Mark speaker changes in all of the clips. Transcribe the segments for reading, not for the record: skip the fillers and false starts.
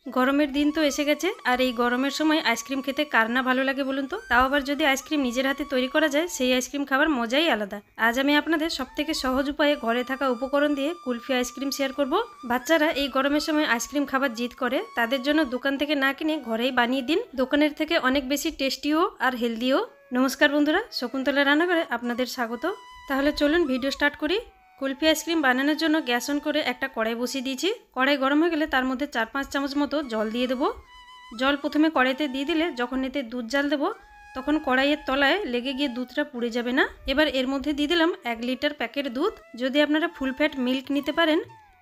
Speaker 1: গরমের দিন তো এসে গেছে, আর এই গরমের সময় আইসক্রিম খেতে কার না ভালো লাগে বলুন তো। তাও আবার যদি আইসক্রিম নিজের হাতে তৈরি করা যায়, সেই আইসক্রিম খাবার মজাই আলাদা। আজ আমি আপনাদের সবথেকে সহজ উপায়ে ঘরে থাকা উপকরণ দিয়ে কুলফি আইসক্রিম শেয়ার করব। বাচ্চারা এই গরমের সময় আইসক্রিম খাবার জিদ করে, তাদের জন্য দোকান থেকে না কিনে ঘরেই বানিয়ে দিন। দোকানের থেকে অনেক বেশি টেস্টিও আর হেলদিও। নমস্কার বন্ধুরা, শকুন্তলা রান্নাঘরে আপনাদের স্বাগত। তাহলে চলুন ভিডিও স্টার্ট করি। কুলফি আইসক্রিম বানানোর জন্য গ্যাস অন করে একটা কড়াই বসিয়ে দিয়েছি। কড়াই গরম হয়ে গেলে তার মধ্যে 4-5 চামচ মতো জল দিয়ে দেবো। জল প্রথমে কড়াইতে দিয়ে দিলে যখন এতে দুধ জাল দেবো তখন কড়াইয়ের তলায় লেগে গিয়ে দুধটা পুড়ে যাবে না। এবার এর মধ্যে দিয়ে দিলাম 1 লিটার প্যাকেট দুধ। যদি আপনারা ফুল ফ্যাট মিল্ক নিতে পারেন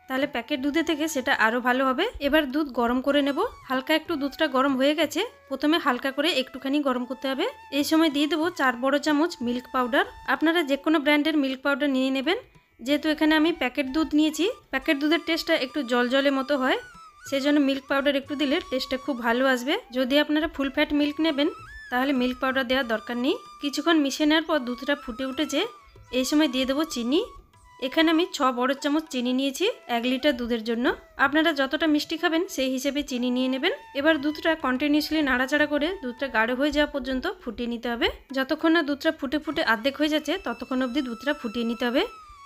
Speaker 1: তাহলে প্যাকেট দুধে থেকে সেটা আরও ভালো হবে। এবার দুধ গরম করে নেব। হালকা একটু দুধটা গরম হয়ে গেছে, প্রথমে হালকা করে একটুখানি গরম করতে হবে। এই সময় দিয়ে দেবো 4 বড় চামচ মিল্ক পাউডার। আপনারা যে কোনো ব্র্যান্ডের মিল্ক পাউডার নিয়ে নেবেন। যেহেতু এখানে আমি প্যাকেট দুধ নিয়েছি, প্যাকেট দুধের টেস্টটা একটু জলজলে মতো হয়, সেই জন্য মিল্ক পাউডার একটু দিলে টেস্টটা খুব ভালো আসবে। যদি আপনারা ফুল ফ্যাট মিল্ক নেবেন তাহলে মিল্ক পাউডার দেওয়ার দরকার নেই। কিছুক্ষণ মিশিয়ে নেওয়ার পর দুধটা ফুটে উঠেছে, এই সময় দিয়ে দেবো চিনি। এখানে আমি 6 বড় চামচ চিনি নিয়েছি 1 লিটার দুধের জন্য। আপনারা যতটা মিষ্টি খাবেন সেই হিসেবে চিনি নিয়ে নেবেন। এবার দুধটা কন্টিনিউসলি নাড়াচাড়া করে দুধটা গাঢ় হয়ে যাওয়া পর্যন্ত ফুটিয়ে নিতে হবে। যতক্ষণ না দুধটা ফুটে ফুটে অর্ধেক হয়ে যাচ্ছে ততক্ষণ অবধি দুধটা ফুটিয়ে নিতে হবে।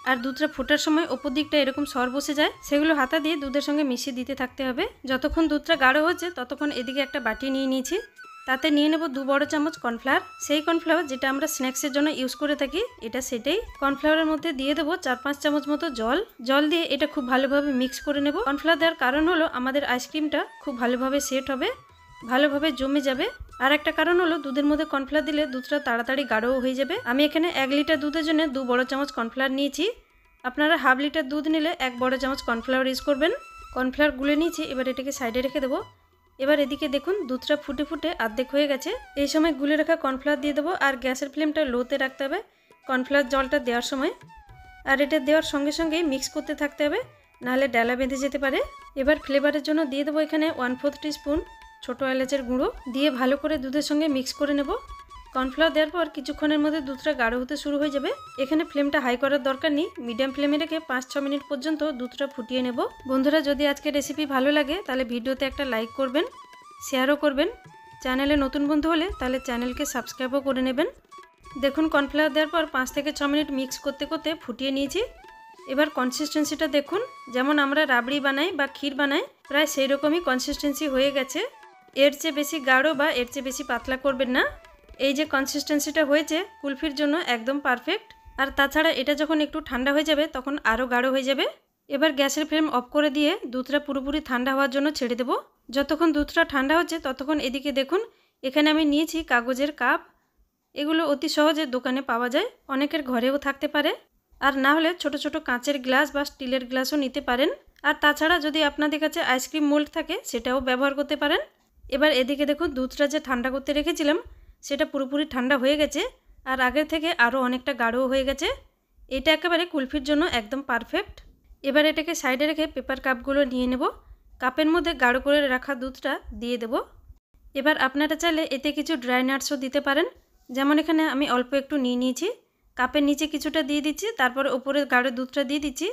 Speaker 1: আর দুধটা ফোটার সময় ওপর দিকটা এরকম সর বসে যায়, সেগুলো হাতা দিয়ে দুধের সঙ্গে মিশিয়ে দিতে থাকতে হবে। যতক্ষণ দুধটা গাঢ় হচ্ছে ততক্ষণ এদিকে একটা বাটি নিয়ে নিয়েছি, তাতে নিয়ে নেব 2 বড় চামচ কর্নফ্লাওয়ার। সেই কর্নফ্লাওয়ার যেটা আমরা স্ন্যাক্সের জন্য ইউজ করে থাকি, এটা সেটাই। কর্নফ্লাওয়ারের মধ্যে দিয়ে দেবো 4-5 চামচ মতো জল দিয়ে এটা খুব ভালোভাবে মিক্স করে নেব। কর্নফ্লাওয়ার দেওয়ার কারণ হলো আমাদের আইসক্রিমটা খুব ভালোভাবে সেট হবে, ভালোভাবে জমে যাবে। আর একটা কারণ হলো দুধের মধ্যে কর্নফ্লাওয়ার দিলে দুধটা তাড়াতাড়ি গাঢ়ও হয়ে যাবে। আমি এখানে 1 লিটার দুধের জন্য 2 বড় চামচ কর্নফ্লাওয়ার নিয়েছি। আপনারা হাফ লিটার দুধ নিলে 1 বড় চামচ কর্নফ্লাওয়ার ইউজ করবেন। কর্নফ্লাওয়ার গুলে নিয়েছি, এবার এটাকে সাইডে রেখে দেবো। এবার এদিকে দেখুন দুধটা ফুটে ফুটে অর্ধেক হয়ে গেছে। এই সময় গুলে রাখা কর্নফ্লাওয়ার দিয়ে দেবো, আর গ্যাসের ফ্লেমটা লোতে রাখতে হবে কর্নফ্লাওয়ার জলটা দেওয়ার সময়। আর এটা দেওয়ার সঙ্গে সঙ্গেই মিক্স করতে থাকতে হবে, নাহলে ডালা বেঁধে যেতে পারে। এবার ফ্লেভারের জন্য দিয়ে দেবো এখানে 1/4 টিস্পুন ছোটো এলাচের গুঁড়ো দিয়ে ভালো করে দুধের সঙ্গে মিক্স করে নেব। কর্নফ্লাওয়ার দেওয়ার পর কিছুক্ষণের মধ্যে দুধটা গাঢ় হতে শুরু হয়ে যাবে। এখানে ফ্লেমটা হাই করার দরকার নেই, মিডিয়াম ফ্লেমে রেখে 5-6 মিনিট পর্যন্ত দুধটা ফুটিয়ে নেব। বন্ধুরা, যদি আজকের রেসিপি ভালো লাগে তাহলে ভিডিওতে একটা লাইক করবেন, শেয়ারও করবেন। চ্যানেলে নতুন বন্ধু হলে তাহলে চ্যানেলকে সাবস্ক্রাইবও করে নেবেন। দেখুন কর্নফ্লাওয়ার দেওয়ার পর 5 থেকে 6 মিনিট মিক্স করতে করতে ফুটিয়ে নিয়েছি। এবার কনসিস্টেন্সিটা দেখুন, যেমন আমরা রাবড়ি বানাই বা ক্ষীর বানাই প্রায় সেই রকমই কনসিস্টেন্সি হয়ে গেছে। এর চেয়ে বেশি গাঢ় বা এর চেয়ে বেশি পাতলা করবেন না। এই যে কনসিস্টেন্সিটা হয়েছে কুলফির জন্য একদম পারফেক্ট। আর তাছাড়া এটা যখন একটু ঠান্ডা হয়ে যাবে তখন আরও গাঢ় হয়ে যাবে। এবার গ্যাসের ফ্লেম অফ করে দিয়ে দুধটা পুরোপুরি ঠান্ডা হওয়ার জন্য ছেড়ে দেবো। যতক্ষণ দুধটা ঠান্ডা হচ্ছে ততক্ষণ এদিকে দেখুন এখানে আমি নিয়েছি কাগজের কাপ। এগুলো অতি সহজে দোকানে পাওয়া যায়, অনেকের ঘরেও থাকতে পারে। আর না হলে ছোট ছোট কাঁচের গ্লাস বা স্টিলের গ্লাসও নিতে পারেন। আর তাছাড়া যদি আপনাদের কাছে আইসক্রিম মোল্ড থাকে সেটাও ব্যবহার করতে পারেন। এবার এদিকে দেখুন দুধটা যে ঠান্ডা করতে রেখেছিলাম সেটা পুরোপুরি ঠান্ডা হয়ে গেছে, আর আগের থেকে আরও অনেকটা গাঢ়ও হয়ে গেছে। এটা একেবারে কুলফির জন্য একদম পারফেক্ট। এবার এটাকে সাইডে রেখে পেপার কাপগুলো নিয়ে নেব। কাপের মধ্যে গাঢ় করে রাখা দুধটা দিয়ে দেব। এবার আপনারা চাইলে এতে কিছু ড্রাই নাটসও দিতে পারেন, যেমন এখানে আমি অল্প একটু নিয়ে নিয়েছি। কাপের নিচে কিছুটা দিয়ে দিচ্ছি, তারপরে ওপরে গাঢ় দুধটা দিয়ে দিচ্ছি,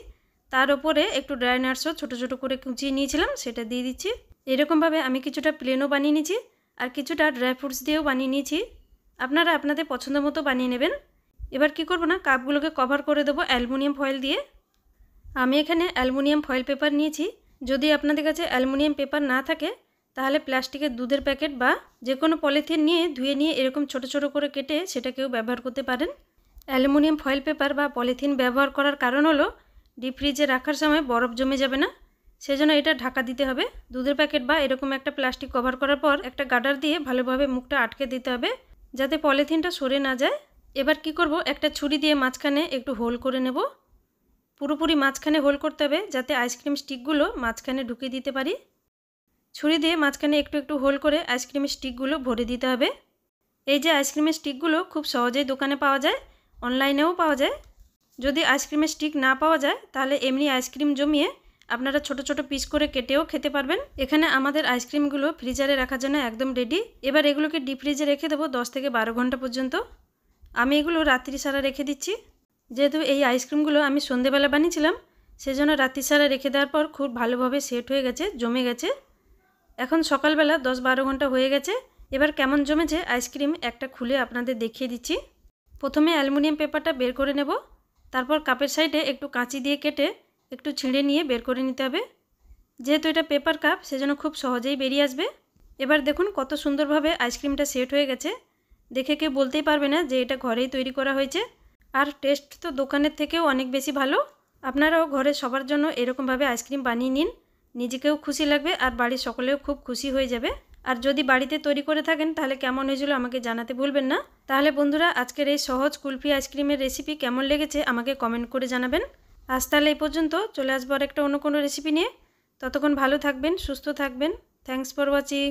Speaker 1: তার ওপরে একটু ড্রাই নাটসও ছোটো ছোটো করে কুচিয়ে নিয়েছিলাম সেটা দিয়ে দিচ্ছি। এরকমভাবে আমি কিছুটা প্লেনও বানিয়ে নিয়েছি আর কিছুটা ড্রাই ফ্রুটস দিয়েও বানিয়ে নিয়েছি। আপনারা আপনাদের পছন্দ মতো বানিয়ে নেবেন। এবার কি করব না, কাপগুলোকে কভার করে দেবো অ্যালুমিনিয়াম ফয়েল দিয়ে। আমি এখানে অ্যালুমিনিয়াম ফয়েল পেপার নিয়েছি। যদি আপনাদের কাছে অ্যালুমিনিয়াম পেপার না থাকে তাহলে প্লাস্টিকের দুধের প্যাকেট বা যে কোনো পলিথিন নিয়ে ধুয়ে নিয়ে এরকম ছোট ছোট করে কেটে সেটাকেও ব্যবহার করতে পারেন। অ্যালুমিনিয়াম ফয়েল পেপার বা পলিথিন ব্যবহার করার কারণ হলো ডিপ ফ্রিজে রাখার সময় বরফ জমে যাবে না, সেজন্য এটা ঢাকা দিতে হবে। দুধের প্যাকেট বা এরকম একটা প্লাস্টিক কভার করার পর একটা গার্ডার দিয়ে ভালোভাবে মুখটা আটকে দিতে হবে যাতে পলিথিনটা সরে না যায়। এবার কি করব, একটা ছুরি দিয়ে মাঝখানে একটু হোল করে নেব। পুরোপুরি মাঝখানে হোল করতে হবে যাতে আইসক্রিম স্টিকগুলো মাঝখানে ঢুকিয়ে দিতে পারি। ছুরি দিয়ে মাঝখানে একটু একটু হোল করে আইসক্রিমের স্টিকগুলো ভরে দিতে হবে। এই যে আইসক্রিমের স্টিকগুলো খুব সহজেই দোকানে পাওয়া যায়, অনলাইনেও পাওয়া যায়। যদি আইসক্রিমের স্টিক না পাওয়া যায় তাহলে এমনি আইসক্রিম জমিয়ে আপনারা ছোট ছোট পিস করে কেটেও খেতে পারবেন। এখানে আমাদের আইসক্রিমগুলো ফ্রিজারে রাখার জন্য একদম রেডি। এবার এগুলোকে ডিপ ফ্রিজে রেখে দেবো 10 থেকে 12 ঘন্টা পর্যন্ত। আমি এগুলো রাত্রি সারা রেখে দিচ্ছি। যেহেতু এই আইসক্রিমগুলো আমি সন্ধেবেলা বানিয়েছিলাম সেজন্য রাত্রি সারা রেখে দেওয়ার পর খুব ভালোভাবে সেট হয়ে গেছে, জমে গেছে। এখন সকালবেলা 10-12 ঘন্টা হয়ে গেছে। এবার কেমন জমেছে আইসক্রিম একটা খুলে আপনাদের দেখিয়ে দিচ্ছি। প্রথমে অ্যালুমিনিয়াম পেপারটা বের করে নেব, তারপর কাপের সাইডে একটু কাঁচি দিয়ে কেটে একটু ছিঁড়ে নিয়ে বের করে নিতে হবে। যেহেতু এটা পেপার কাপ সেজন্য খুব সহজেই বেরিয়ে আসবে। এবার দেখুন কত সুন্দরভাবে আইসক্রিমটা সেট হয়ে গেছে। দেখে কেউ বলতেই পারবে না যে এটা ঘরেই তৈরি করা হয়েছে। আর টেস্ট তো দোকানের থেকেও অনেক বেশি ভালো। আপনারাও ঘরে সবার জন্য এরকমভাবে আইসক্রিম বানিয়ে নিন, নিজেকেও খুশি লাগবে আর বাড়ির সকলেও খুব খুশি হয়ে যাবে। আর যদি বাড়িতে তৈরি করে থাকেন তাহলে কেমন হয়েছিল আমাকে জানাতে ভুলবেন না। তাহলে বন্ধুরা, আজকের এই সহজ কুলফি আইসক্রিমের রেসিপি কেমন লেগেছে আমাকে কমেন্ট করে জানাবেন। আজ তাহলে এই পর্যন্ত, চলে আসবো আর একটা অন্য কোনো রেসিপি নিয়ে। ততক্ষণ ভালো থাকবেন, সুস্থ থাকবেন। Thanks for watching.